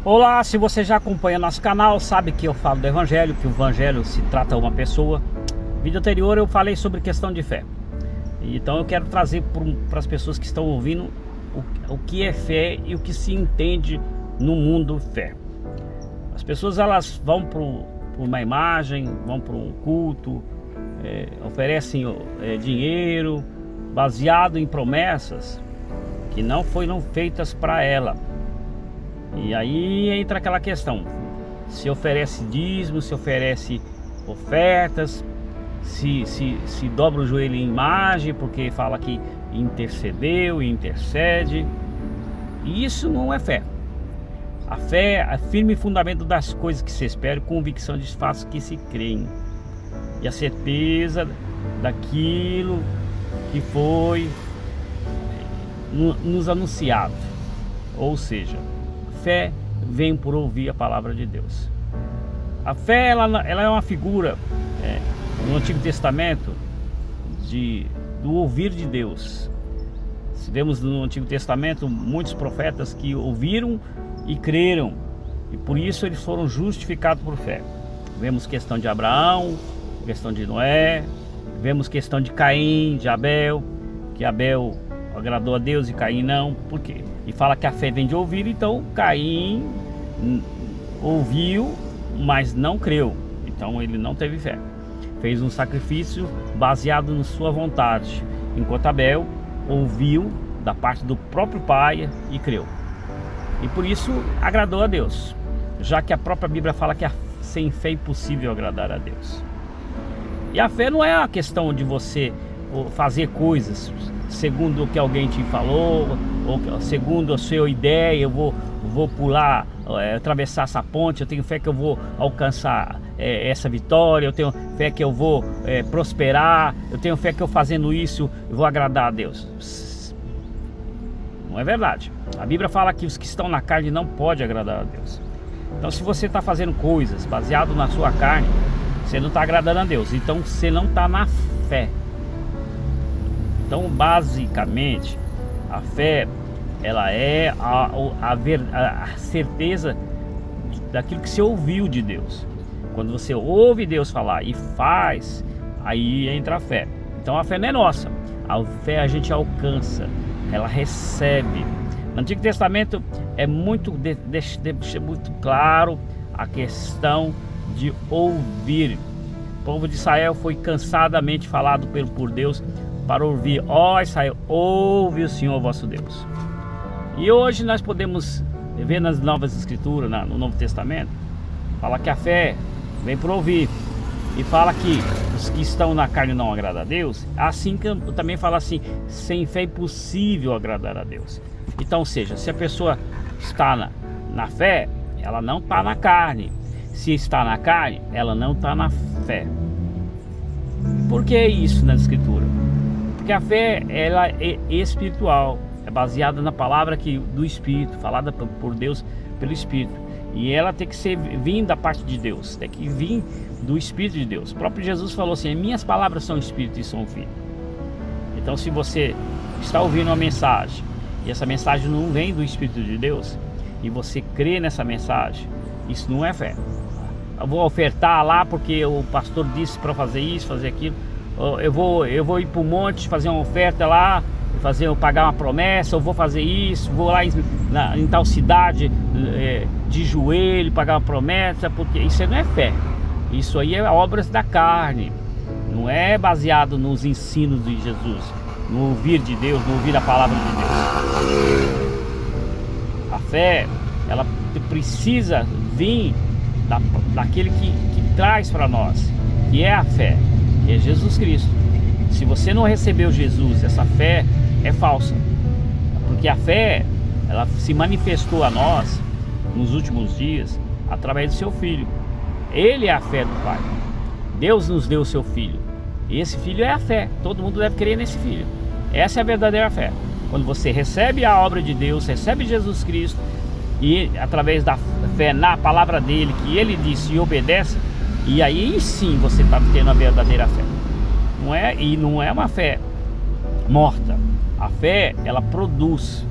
Olá, se você já acompanha nosso canal, sabe que eu falo do Evangelho, que o Evangelho se trata de uma pessoa. No vídeo anterior eu falei sobre questão de fé. Então eu quero trazer para as pessoas que estão ouvindo o que é fé e o que se entende no mundo fé. As pessoas elas vão para uma imagem, vão para um culto, oferecem dinheiro baseado em promessas que não foram feitas para ela. E aí entra aquela questão: se oferece dízimo, se oferece ofertas, se dobra o joelho em imagem porque fala que intercedeu e intercede. E isso não é fé. A fé é firme fundamento das coisas que se esperam, convicção de fatos que se creem, e a certeza daquilo que foi nos anunciado. Ou seja, fé vem por ouvir a palavra de Deus. A fé ela é uma figura no Antigo Testamento do ouvir de Deus. Vemos no Antigo Testamento muitos profetas que ouviram e creram, e por isso eles foram justificados por fé. Vemos questão de Abraão, questão de Noé, vemos questão de Caim, de Abel, que Abel agradou a Deus e Caim não. Por quê? E fala que a fé vem de ouvir. Então Caim ouviu, mas não creu. Então ele não teve fé. Fez um sacrifício baseado na sua vontade, enquanto Abel ouviu da parte do próprio pai e creu. E por isso agradou a Deus, já que a própria Bíblia fala que sem fé é impossível agradar a Deus. E a fé não é a questão de você fazer coisas segundo o que alguém te falou, ou segundo a sua ideia. Eu vou pular, atravessar essa ponte, eu tenho fé que eu vou alcançar essa vitória, eu tenho fé que eu vou prosperar, eu tenho fé que eu fazendo isso eu vou agradar a Deus. Não é verdade. A Bíblia fala que os que estão na carne não podem agradar a Deus. Então se você está fazendo coisas baseado na sua carne, você não está agradando a Deus, então você não está na fé. Então basicamente a fé ela é a certeza daquilo que você ouviu de Deus. Quando você ouve Deus falar e faz, aí entra a fé. Então a fé não é nossa, a fé a gente alcança, ela recebe. No Antigo Testamento é deixa muito claro a questão de ouvir. O povo de Israel foi cansadamente falado por Deus para ouvir. Ó Israel, ouve o Senhor vosso Deus. E hoje nós podemos ver nas novas escrituras, no Novo Testamento, fala que a fé vem por ouvir. E fala que os que estão na carne não agradam a Deus. Assim que também fala assim: sem fé é impossível agradar a Deus. Então, ou seja, se a pessoa está na fé, ela não está na carne. Se está na carne, ela não está na fé. Por que isso na escritura? Porque a fé ela é espiritual, é baseada na palavra do Espírito, falada por Deus pelo Espírito. E ela tem que vir da parte de Deus, tem que vir do Espírito de Deus. O próprio Jesus falou assim: minhas palavras são Espírito e são vida. Então se você está ouvindo uma mensagem e essa mensagem não vem do Espírito de Deus, e você crê nessa mensagem, isso não é fé. Eu vou ofertar lá porque o pastor disse para fazer isso, fazer aquilo. Eu vou ir para o monte fazer uma oferta lá, pagar uma promessa, eu vou fazer isso, vou lá em tal cidade de joelho pagar uma promessa, porque isso aí não é fé. Isso aí é obras da carne, não é baseado nos ensinos de Jesus, no ouvir de Deus, no ouvir a palavra de Deus. A fé, ela precisa vir daquele que traz para nós, que é a fé, que é Jesus Cristo. Se você não recebeu Jesus, essa fé é falsa, porque a fé ela se manifestou a nós nos últimos dias através do seu Filho. Ele é a fé do Pai. Deus nos deu o seu Filho, e esse Filho é a fé. Todo mundo deve crer nesse Filho. Essa é a verdadeira fé. Quando você recebe a obra de Deus, recebe Jesus Cristo, e através da fé na palavra dele, que ele disse, e obedece, e aí sim você está tendo a verdadeira fé. Não é uma fé morta. A fé, ela produz.